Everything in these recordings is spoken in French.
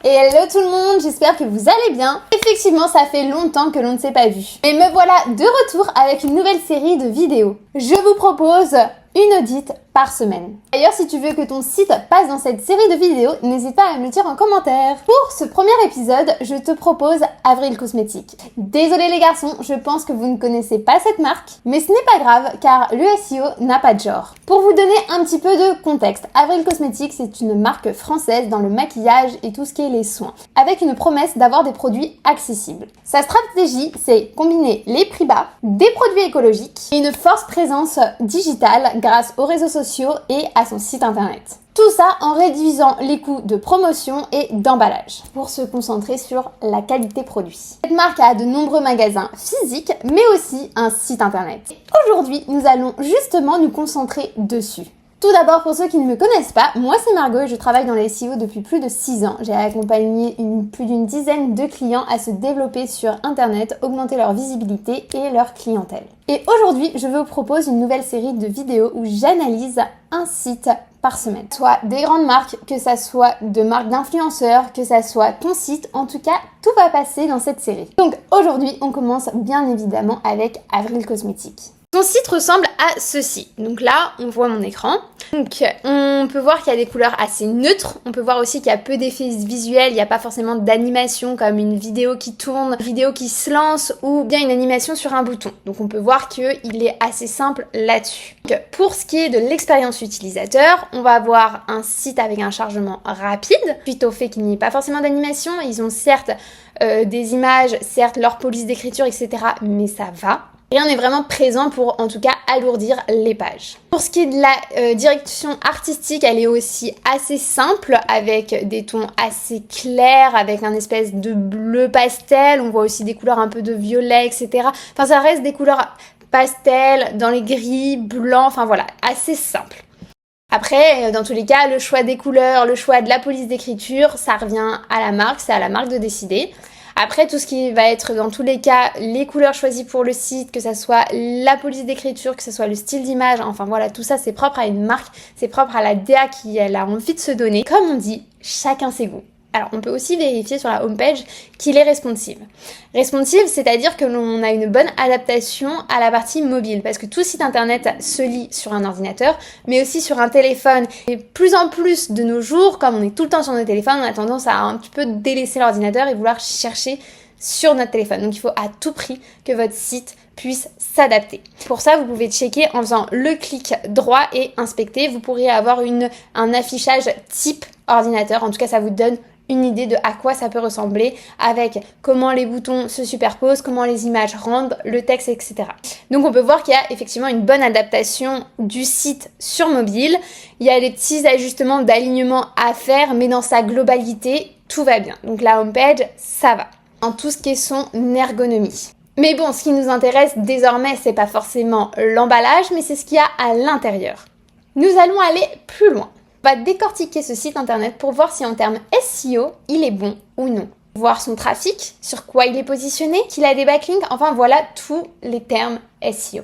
Et hello tout le monde, j'espère que vous allez bien. Effectivement, ça fait longtemps que l'on ne s'est pas vu. Et me voilà de retour avec une nouvelle série de vidéos. Je vous propose une audite par semaine. D'ailleurs, si tu veux que ton site passe dans cette série de vidéos, n'hésite pas à me le dire en commentaire. Pour ce premier épisode, je te propose Avril Cosmétiques. Désolé les garçons, je pense que vous ne connaissez pas cette marque, mais ce n'est pas grave car le SEO n'a pas de genre. Pour vous donner un petit peu de contexte, Avril Cosmétiques c'est une marque française dans le maquillage et tout ce qui est les soins, avec une promesse d'avoir des produits accessibles. Sa stratégie, c'est combiner les prix bas, des produits écologiques et une forte présence digitale grâce aux réseaux sociaux et à son site internet. Tout ça en réduisant les coûts de promotion et d'emballage pour se concentrer sur la qualité produit. Cette marque a de nombreux magasins physiques mais aussi un site internet. Aujourd'hui, nous allons justement nous concentrer dessus. Tout d'abord, pour ceux qui ne me connaissent pas, moi c'est Margot et je travaille dans les SEO depuis plus de 6 ans. J'ai accompagné plus d'une dizaine de clients à se développer sur internet, augmenter leur visibilité et leur clientèle. Et aujourd'hui, je vous propose une nouvelle série de vidéos où j'analyse un site par semaine. Soit des grandes marques, que ça soit de marques d'influenceurs, que ça soit ton site, en tout cas, tout va passer dans cette série. Donc aujourd'hui, on commence bien évidemment avec Avril Cosmétiques. Son site ressemble à ceci. Donc là, on voit mon écran. Donc on peut voir qu'il y a des couleurs assez neutres. On peut voir aussi qu'il y a peu d'effets visuels. Il n'y a pas forcément d'animation comme une vidéo qui tourne, une vidéo qui se lance ou bien une animation sur un bouton. Donc on peut voir qu'il est assez simple là-dessus. Pour ce qui est de l'expérience utilisateur, on va avoir un site avec un chargement rapide. Suite au fait qu'il n'y ait pas forcément d'animation, ils ont certes des images, certes leur police d'écriture, etc. Mais ça va. Rien n'est vraiment présent pour, en tout cas, alourdir les pages. Pour ce qui est de la direction artistique, elle est aussi assez simple, avec des tons assez clairs, avec un espèce de bleu pastel. On voit aussi des couleurs un peu de violet, etc. Enfin, ça reste des couleurs pastel, dans les gris, blancs, enfin voilà, assez simple. Après, dans tous les cas, le choix des couleurs, le choix de la police d'écriture, ça revient à la marque, c'est à la marque de décider. Après, tout ce qui va être dans tous les cas, les couleurs choisies pour le site, que ça soit la police d'écriture, que ce soit le style d'image, enfin voilà, tout ça c'est propre à une marque, c'est propre à la DA qui elle a envie de se donner. Comme on dit, chacun ses goûts. Alors, on peut aussi vérifier sur la homepage qu'il est responsive. Responsive, c'est-à-dire que l'on a une bonne adaptation à la partie mobile, parce que tout site internet se lit sur un ordinateur, mais aussi sur un téléphone. Et plus en plus de nos jours, comme on est tout le temps sur nos téléphones, on a tendance à un petit peu délaisser l'ordinateur et vouloir chercher sur notre téléphone. Donc, il faut à tout prix que votre site puisse s'adapter. Pour ça, vous pouvez checker en faisant le clic droit et inspecter. Vous pourriez avoir un affichage type ordinateur. En tout cas, ça vous donne une idée de à quoi ça peut ressembler avec comment les boutons se superposent, comment les images rendent, le texte, etc. Donc on peut voir qu'il y a effectivement une bonne adaptation du site sur mobile. Il y a des petits ajustements d'alignement à faire, mais dans sa globalité, tout va bien. Donc la homepage, ça va. En tout ce qui est son ergonomie. Mais bon, ce qui nous intéresse désormais, c'est pas forcément l'emballage, mais c'est ce qu'il y a à l'intérieur. Nous allons aller plus loin. On va décortiquer ce site internet pour voir si en termes SEO, il est bon ou non. Voir son trafic, sur quoi il est positionné, qu'il a des backlinks, enfin voilà tous les termes SEO.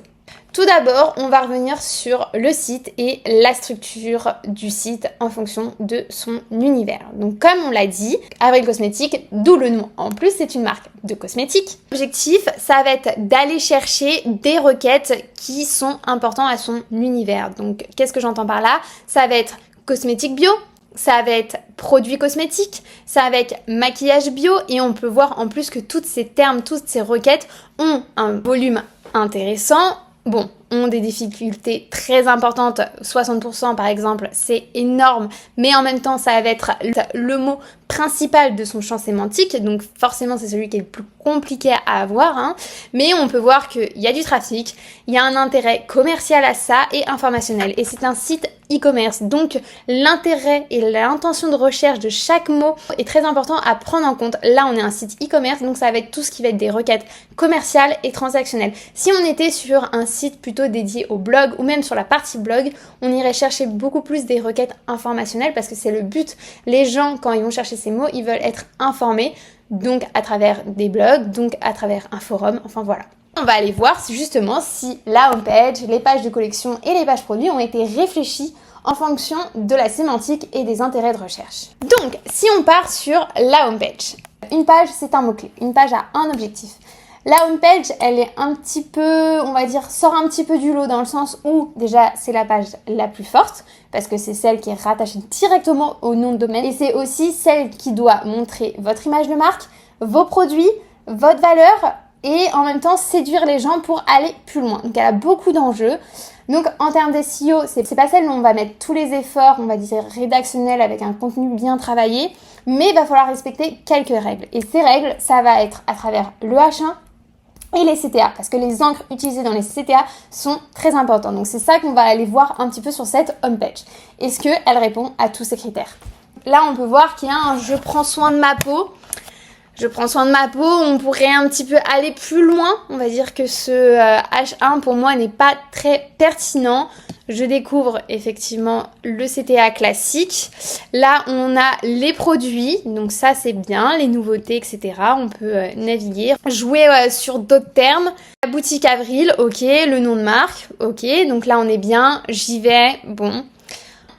Tout d'abord, on va revenir sur le site et la structure du site en fonction de son univers. Donc comme on l'a dit, Avril Cosmétiques, d'où le nom. En plus, c'est une marque de cosmétiques. L'objectif, ça va être d'aller chercher des requêtes qui sont importantes à son univers. Donc qu'est-ce que j'entends par là? Ça va être cosmétiques bio, ça va être produits cosmétiques, ça va être maquillage bio et on peut voir en plus que tous ces termes, toutes ces requêtes ont un volume intéressant. Bon, ont des difficultés très importantes, 60% par exemple, c'est énorme, mais en même temps ça va être le mot principal de son champ sémantique, donc forcément c'est celui qui est le plus compliqué à avoir, hein. Mais on peut voir qu'il y a du trafic, il y a un intérêt commercial à ça et informationnel, et c'est un site e-commerce, donc l'intérêt et l'intention de recherche de chaque mot est très important à prendre en compte. Là on est un site e-commerce, donc ça va être tout ce qui va être des requêtes commerciales et transactionnelles. Si on était sur un site plutôt dédié au blog ou même sur la partie blog, on irait chercher beaucoup plus des requêtes informationnelles parce que c'est le but. Les gens, quand ils vont chercher ces mots, ils veulent être informés, donc à travers des blogs, donc à travers un forum, enfin voilà. On va aller voir justement si la homepage, les pages de collection et les pages produits ont été réfléchies en fonction de la sémantique et des intérêts de recherche. Donc, si on part sur la homepage, une page c'est un mot-clé, une page a un objectif. La homepage, elle est un petit peu, on va dire, sort un petit peu du lot dans le sens où déjà c'est la page la plus forte parce que c'est celle qui est rattachée directement au nom de domaine et c'est aussi celle qui doit montrer votre image de marque, vos produits, votre valeur et en même temps séduire les gens pour aller plus loin. Donc elle a beaucoup d'enjeux. Donc en termes d'SEO, c'est pas celle où on va mettre tous les efforts, on va dire rédactionnels avec un contenu bien travaillé, mais il va falloir respecter quelques règles. Et ces règles, ça va être à travers le H1 et les CTA, parce que les encres utilisées dans les CTA sont très importantes. Donc c'est ça qu'on va aller voir un petit peu sur cette homepage. Est-ce qu'elle répond à tous ces critères? Là, on peut voir qu'il y a un « je prends soin de ma peau ». Je prends soin de ma peau, on pourrait un petit peu aller plus loin. On va dire que ce H1 pour moi n'est pas très pertinent. Je découvre effectivement le CTA classique. Là, on a les produits, donc ça c'est bien, les nouveautés, etc. On peut naviguer, jouer sur d'autres termes. La boutique Avril, ok, le nom de marque, ok. Donc là, on est bien, j'y vais, bon.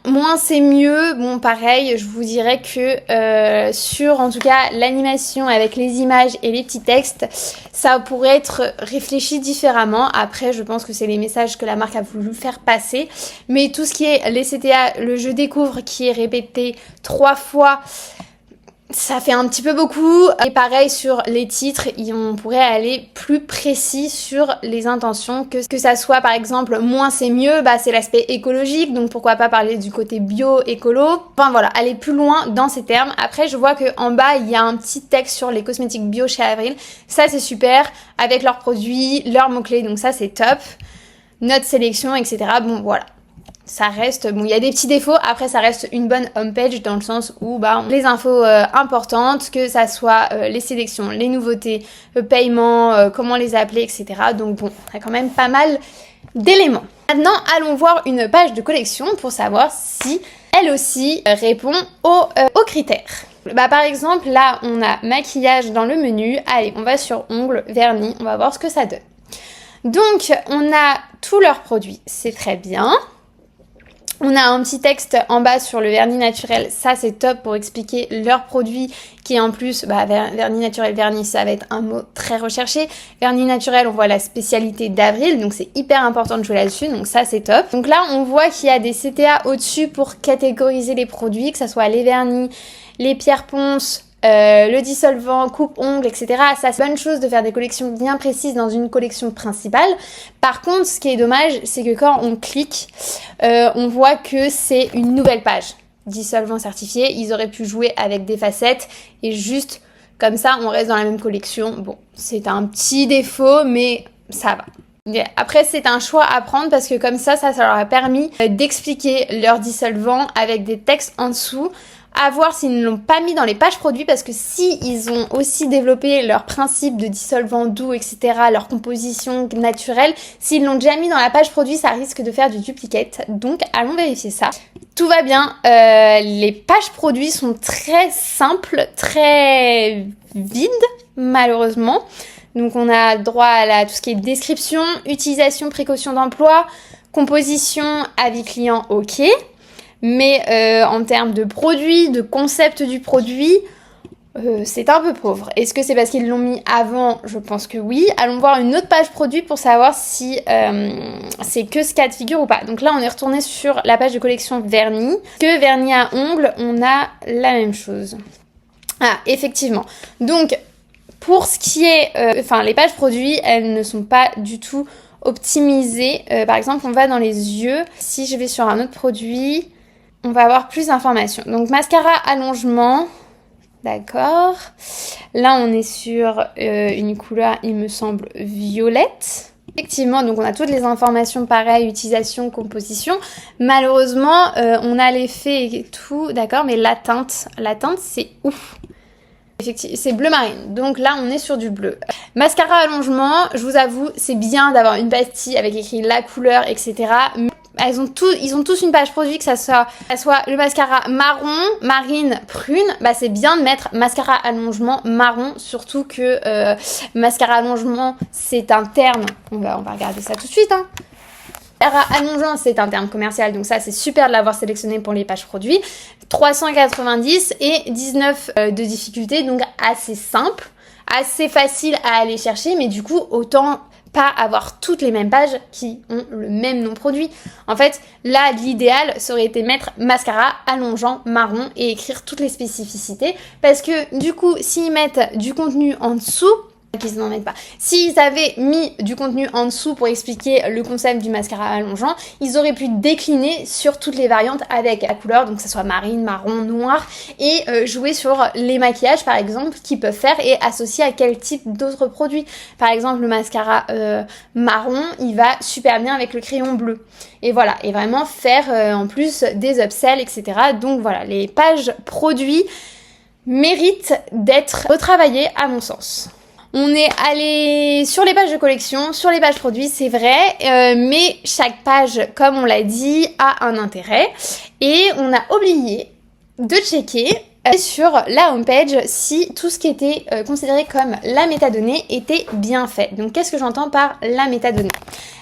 Moins c'est mieux, bon pareil, je vous dirais que sur en tout cas l'animation avec les images et les petits textes, ça pourrait être réfléchi différemment. Après je pense que c'est les messages que la marque a voulu faire passer, mais tout ce qui est les CTA, le je découvre qui est répété 3 fois, ça fait un petit peu beaucoup. Et pareil sur les titres, on pourrait aller plus précis sur les intentions, que ça soit par exemple moins c'est mieux, bah c'est l'aspect écologique, donc pourquoi pas parler du côté bio, écolo, enfin voilà, aller plus loin dans ces termes. Après je vois que en bas il y a un petit texte sur les cosmétiques bio chez Avril, ça c'est super, avec leurs produits, leurs mots-clés, donc ça c'est top, notre sélection, etc. Bon voilà. Ça reste, bon il y a des petits défauts, après ça reste une bonne homepage dans le sens où les infos importantes, que ça soit les sélections, les nouveautés, le paiement, comment les appeler, etc. Donc bon, il y a quand même pas mal d'éléments. Maintenant, allons voir une page de collection pour savoir si elle aussi répond aux critères. Par exemple, là on a maquillage dans le menu, allez on va sur ongles, vernis, on va voir ce que ça donne. Donc on a tous leurs produits, c'est très bien. On a un petit texte en bas sur le vernis naturel, ça c'est top pour expliquer leurs produits qui en plus, vernis naturel, vernis, ça va être un mot très recherché. Vernis naturel, on voit la spécialité d'Avril, donc c'est hyper important de jouer là-dessus, donc ça c'est top. Donc là on voit qu'il y a des CTA au-dessus pour catégoriser les produits, que ça soit les vernis, les pierres ponces, le dissolvant, coupe-ongles, etc. Ça c'est une bonne chose de faire des collections bien précises dans une collection principale. Par contre, ce qui est dommage, c'est que quand on clique, on voit que c'est une nouvelle page. Dissolvant certifié, ils auraient pu jouer avec des facettes et juste comme ça, on reste dans la même collection. Bon, c'est un petit défaut, mais ça va. Après, c'est un choix à prendre parce que comme ça leur a permis d'expliquer leur dissolvant avec des textes en dessous. À voir s'ils ne l'ont pas mis dans les pages produits parce que si ils ont aussi développé leur principe de dissolvant doux, etc., leur composition naturelle, s'ils l'ont déjà mis dans la page produit, ça risque de faire du duplicate. Donc, allons vérifier ça. Tout va bien. Les pages produits sont très simples, très vides, malheureusement. Donc, on a droit à tout ce qui est description, utilisation, précaution d'emploi, composition, avis client, ok. Mais en termes de produit, de concept du produit, c'est un peu pauvre. Est-ce que c'est parce qu'ils l'ont mis avant? Je pense que oui. Allons voir une autre page produit pour savoir si c'est que ce cas de figure ou pas. Donc là, on est retourné sur la page de collection vernis. Que vernis à ongles, on a la même chose. Ah, effectivement. Donc, pour ce qui est... les pages produits, elles ne sont pas du tout optimisées. Par exemple, on va dans les yeux. Si je vais sur un autre produit... On va avoir plus d'informations. Donc, mascara allongement. D'accord. Là, on est sur une couleur, il me semble, violette. Effectivement, donc on a toutes les informations pareilles, utilisation, composition. Malheureusement, on a l'effet et tout, d'accord, mais la teinte, c'est ouf. Effectivement, c'est bleu marine, donc là on est sur du bleu. Mascara allongement, je vous avoue, c'est bien d'avoir une pastille avec écrit la couleur, etc. Ils ont tous une page produit, que ça soit le mascara marron, marine, prune, c'est bien de mettre mascara allongement marron, surtout que mascara allongement, c'est un terme, on va regarder ça tout de suite, hein. Allongeant, c'est un terme commercial, donc ça c'est super de l'avoir sélectionné pour les pages produits. 390 et 19 de difficulté, donc assez simple, assez facile à aller chercher, mais du coup autant pas avoir toutes les mêmes pages qui ont le même nom produit. En fait, là, l'idéal serait été mettre mascara, allongeant, marron et écrire toutes les spécificités, parce que du coup, s'ils mettent du contenu en dessous, qu'ils n'en mettent pas. S'ils avaient mis du contenu en dessous pour expliquer le concept du mascara allongeant, ils auraient pu décliner sur toutes les variantes avec la couleur, donc que ce soit marine, marron, noir, et jouer sur les maquillages par exemple qu'ils peuvent faire et associer à quel type d'autres produits. Par exemple, le mascara marron, il va super bien avec le crayon bleu. Et voilà, et vraiment faire en plus des upsells, etc. Donc voilà, les pages produits méritent d'être retravaillées à mon sens. On est allé sur les pages de collection, sur les pages produits, c'est vrai, mais chaque page, comme on l'a dit, a un intérêt. Et on a oublié de checker sur la homepage si tout ce qui était considéré comme la métadonnée était bien fait. Donc qu'est-ce que j'entends par la métadonnée ?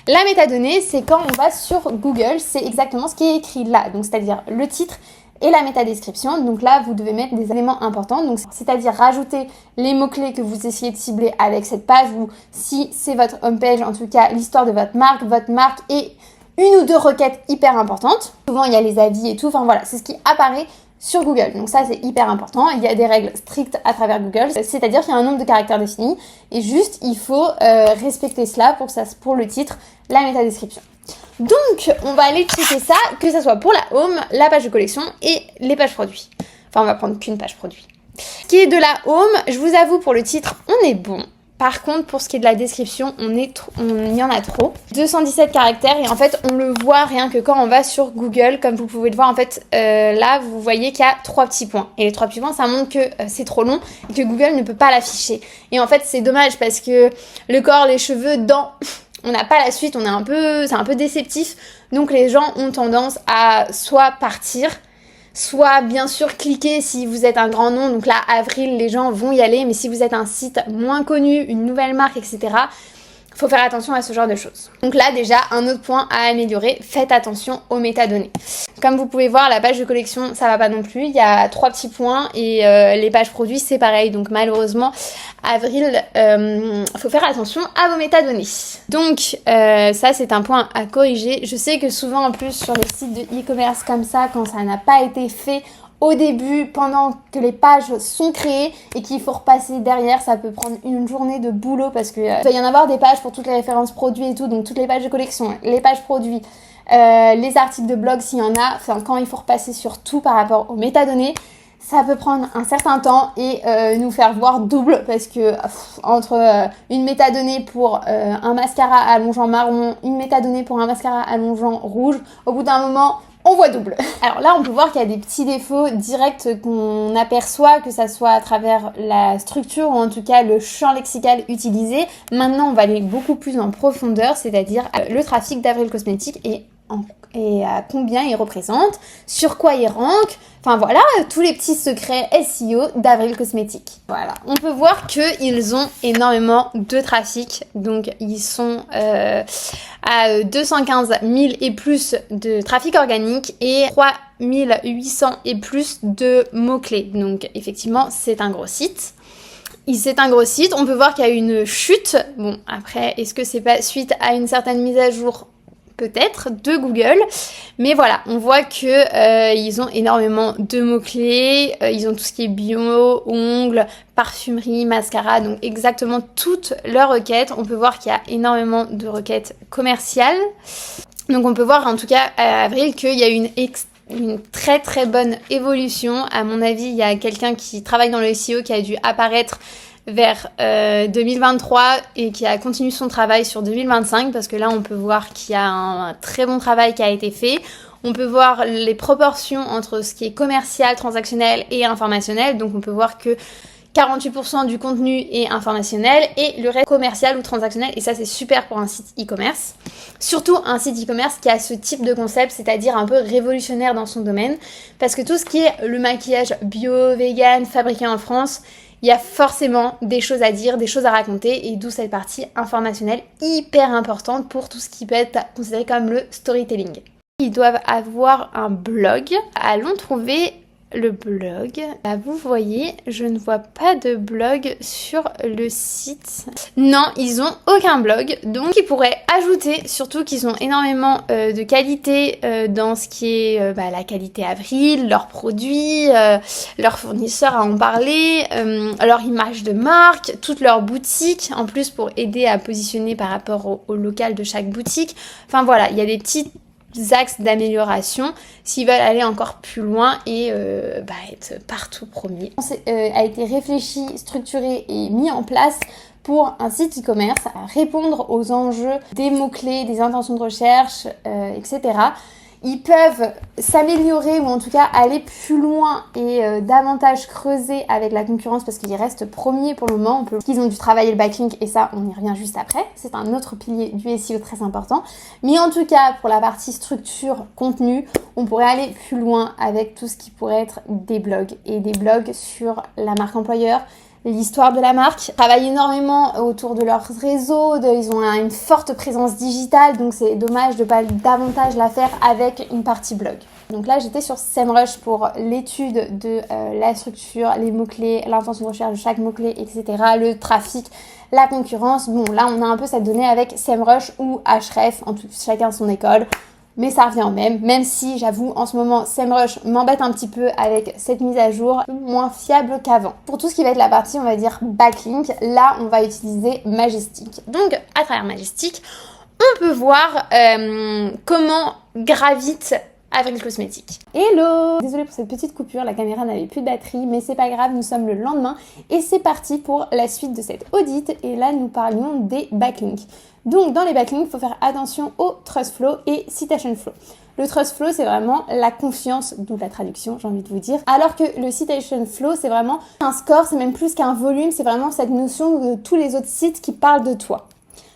La métadonnée, c'est quand on va sur Google, c'est exactement ce qui est écrit là, donc c'est-à-dire le titre et la métadescription. Donc là, vous devez mettre des éléments importants, donc c'est-à-dire rajouter les mots-clés que vous essayez de cibler avec cette page, ou si c'est votre homepage, en tout cas l'histoire de votre marque et une ou deux requêtes hyper importantes. Souvent, il y a les avis et tout, enfin voilà, c'est ce qui apparaît sur Google. Donc ça, c'est hyper important. Il y a des règles strictes à travers Google, c'est-à-dire qu'il y a un nombre de caractères défini et juste, il faut respecter cela pour le titre, la métadescription. Donc, on va aller checker ça, que ce soit pour la home, la page de collection et les pages produits. Enfin, on va prendre qu'une page produit. Ce qui est de la home, je vous avoue, pour le titre, on est bon. Par contre, pour ce qui est de la description, il y en a trop. 217 caractères et en fait, on le voit rien que quand on va sur Google. Comme vous pouvez le voir, en fait, là, vous voyez qu'il y a 3 petits points. Et les 3 petits points, ça montre que c'est trop long et que Google ne peut pas l'afficher. Et en fait, c'est dommage parce que le corps, les cheveux, dents... On n'a pas la suite, c'est un peu déceptif. Donc les gens ont tendance à soit partir, soit bien sûr cliquer si vous êtes un grand nom. Donc là, avril, les gens vont y aller. Mais si vous êtes un site moins connu, une nouvelle marque, etc., faut faire attention à ce genre de choses. Donc là, déjà, un autre point à améliorer, faites attention aux métadonnées. Comme vous pouvez voir, la page de collection, ça va pas non plus. Il y a 3 petits points et les pages produits, c'est pareil. Donc malheureusement, avril, faut faire attention à vos métadonnées. Donc ça, c'est un point à corriger. Je sais que souvent, en plus, sur les sites de e-commerce comme ça, quand ça n'a pas été fait au début, pendant que les pages sont créées et qu'il faut repasser derrière, ça peut prendre une journée de boulot parce que il va y en avoir des pages pour toutes les références produits et tout, donc toutes les pages de collection, les pages produits, les articles de blog s'il y en a, enfin quand il faut repasser sur tout par rapport aux métadonnées, ça peut prendre un certain temps et nous faire voir double parce que entre une métadonnée pour un mascara allongeant marron, une métadonnée pour un mascara allongeant rouge, au bout d'un moment, on voit double. Alors là, on peut voir qu'il y a des petits défauts directs qu'on aperçoit, que ça soit à travers la structure ou en tout cas le champ lexical utilisé. Maintenant, on va aller beaucoup plus en profondeur, c'est-à-dire le trafic d'Avril Cosmetics et à combien il représente, sur quoi il rank, enfin voilà, tous les petits secrets SEO d'Avril Cosmetics. Voilà, on peut voir qu'ils ont énormément de trafic, donc ils sont à 215 000 et plus de trafic organique et 3800 et plus de mots-clés. Donc effectivement, c'est un gros site. C'est un gros site, on peut voir qu'il y a une chute. Bon, après, est-ce que c'est pas suite à une certaine mise à jour ? Peut-être de Google, mais voilà, on voit que ils ont énormément de mots-clés, ils ont tout ce qui est bio, ongles, parfumerie, mascara, donc exactement toutes leurs requêtes. On peut voir qu'il y a énormément de requêtes commerciales, donc on peut voir en tout cas à avril qu'il y a une très très bonne évolution. À mon avis, il y a quelqu'un qui travaille dans le SEO qui a dû apparaître vers 2023 et qui a continué son travail sur 2025 parce que là on peut voir qu'il y a un très bon travail qui a été fait. On peut voir les proportions entre ce qui est commercial, transactionnel et informationnel, donc on peut voir que 48% du contenu est informationnel et le reste commercial ou transactionnel, et ça c'est super pour un site e-commerce. Surtout un site e-commerce qui a ce type de concept, c'est-à-dire un peu révolutionnaire dans son domaine, parce que tout ce qui est le maquillage bio, vegan, fabriqué en France, il y a forcément des choses à dire, des choses à raconter, et d'où cette partie informationnelle hyper importante pour tout ce qui peut être considéré comme le storytelling. Ils doivent avoir un blog. Allons trouver le blog. Là, vous voyez, je ne vois pas de blog sur le site. Non, ils ont aucun blog, donc ils pourraient ajouter, surtout qu'ils ont énormément de qualité dans ce qui est la qualité Avril, leurs produits, leurs fournisseurs à en parler, leur image de marque, toutes leurs boutiques, en plus pour aider à positionner par rapport au local de chaque boutique. Enfin voilà, il y a des petits axes d'amélioration s'ils veulent aller encore plus loin et être partout premier. A été réfléchi, structuré et mis en place pour un site e-commerce à répondre aux enjeux des mots-clés, des intentions de recherche, etc. Ils peuvent s'améliorer ou en tout cas aller plus loin et davantage creuser avec la concurrence parce qu'ils restent premiers pour le moment. Ils ont dû travailler le backlink et ça, on y revient juste après. C'est un autre pilier du SEO très important. Mais en tout cas, pour la partie structure, contenu, on pourrait aller plus loin avec tout ce qui pourrait être des blogs et des blogs sur la marque employeur, l'histoire de la marque. Ils travaillent énormément autour de leurs réseaux, ils ont une forte présence digitale, donc c'est dommage de pas davantage la faire avec une partie blog. Donc là, j'étais sur SEMrush pour l'étude de la structure, les mots-clés, l'intention de recherche de chaque mot-clé, etc., le trafic, la concurrence. Bon, là, on a un peu cette donnée avec SEMrush ou Ahref, en tout chacun son école. Mais ça revient au même si j'avoue en ce moment SEMrush m'embête un petit peu avec cette mise à jour, moins fiable qu'avant. Pour tout ce qui va être la partie on va dire backlink, là on va utiliser Majestic. Donc à travers Majestic, on peut voir comment gravite Avril Cosmétiques. Hello! Désolée pour cette petite coupure, la caméra n'avait plus de batterie, mais c'est pas grave, nous sommes le lendemain et c'est parti pour la suite de cette audit. Et là, nous parlions des backlinks. Donc, dans les backlinks, il faut faire attention au Trust Flow et Citation Flow. Le Trust Flow, c'est vraiment la confiance, d'où la traduction, j'ai envie de vous dire. Alors que le Citation Flow, c'est vraiment un score, c'est même plus qu'un volume, c'est vraiment cette notion de tous les autres sites qui parlent de toi.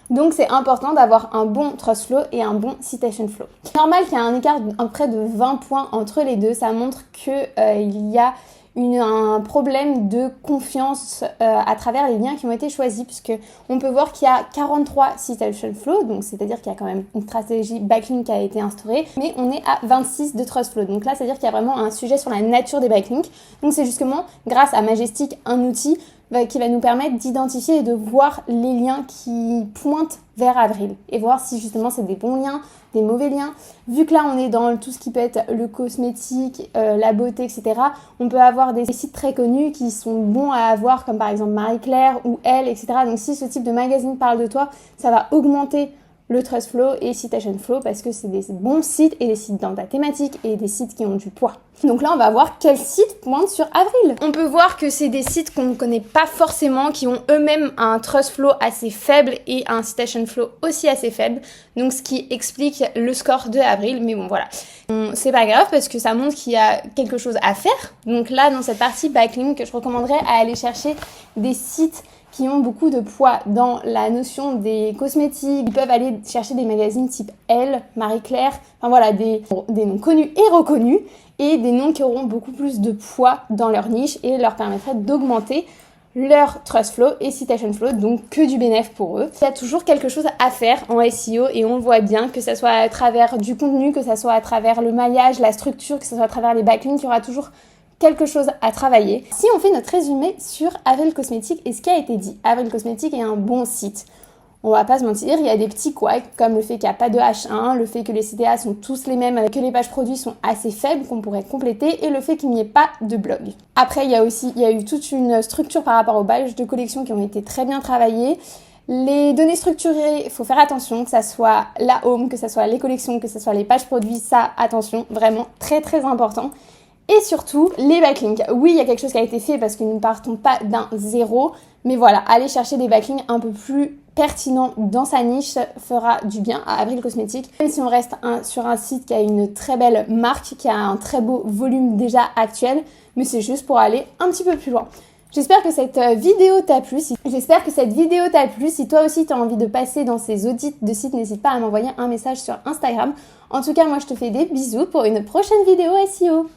Donc c'est important d'avoir un bon Trust Flow et un bon Citation Flow. C'est normal qu'il y ait un écart de près de 20 points entre les deux. Ça montre qu'il y a un problème de confiance à travers les liens qui ont été choisis, puisque on peut voir qu'il y a 43 Citation Flow, donc c'est-à-dire qu'il y a quand même une stratégie backlink qui a été instaurée, mais on est à 26 de Trust Flow. Donc là, c'est-à-dire qu'il y a vraiment un sujet sur la nature des backlinks. Donc c'est justement grâce à Majestic, un outil qui va nous permettre d'identifier et de voir les liens qui pointent vers Avril et voir si justement c'est des bons liens, des mauvais liens. Vu que là on est dans tout ce qui peut être le cosmétique, la beauté, etc., on peut avoir des sites très connus qui sont bons à avoir comme par exemple Marie-Claire ou Elle, etc. Donc si ce type de magazine parle de toi, ça va augmenter le Trust Flow et Citation Flow parce que c'est des bons sites et des sites dans ta thématique et des sites qui ont du poids. Donc là, on va voir quels sites pointent sur Avril. On peut voir que c'est des sites qu'on ne connaît pas forcément, qui ont eux-mêmes un Trust Flow assez faible et un Citation Flow aussi assez faible. Donc ce qui explique le score de Avril. Mais bon, voilà. C'est pas grave parce que ça montre qu'il y a quelque chose à faire. Donc là, dans cette partie backlink, je recommanderais à aller chercher des sites qui ont beaucoup de poids dans la notion des cosmétiques. Ils peuvent aller chercher des magazines type Elle, Marie-Claire, enfin voilà, des noms connus et reconnus, et des noms qui auront beaucoup plus de poids dans leur niche et leur permettraient d'augmenter leur Trust Flow et Citation Flow, donc que du bénéfice pour eux. Il y a toujours quelque chose à faire en SEO et on voit bien que ça soit à travers du contenu, que ça soit à travers le maillage, la structure, que ça soit à travers les backlinks, il y aura toujours quelque chose à travailler. Si on fait notre résumé sur Avril Cosmétiques et ce qui a été dit, Avril Cosmétiques est un bon site. On va pas se mentir, il y a des petits couacs comme le fait qu'il n'y a pas de H1, le fait que les CTA sont tous les mêmes, que les pages produits sont assez faibles qu'on pourrait compléter et le fait qu'il n'y ait pas de blog. Après, il y a eu toute une structure par rapport aux badges de collection qui ont été très bien travaillées. Les données structurées, il faut faire attention, que ça soit la home, que ça soit les collections, que ça soit les pages produits, ça, attention, vraiment très très important. Et surtout, les backlinks. Oui, il y a quelque chose qui a été fait parce que nous ne partons pas d'un zéro, mais voilà, aller chercher des backlinks un peu plus pertinents dans sa niche fera du bien à Avril Cosmétiques. Même si on reste sur un site qui a une très belle marque, qui a un très beau volume déjà actuel, mais c'est juste pour aller un petit peu plus loin. J'espère que cette vidéo t'a plu. J'espère que cette vidéo t'a plu. Si toi aussi tu as envie de passer dans ces audits de sites, n'hésite pas à m'envoyer un message sur Instagram. En tout cas, moi je te fais des bisous pour une prochaine vidéo SEO.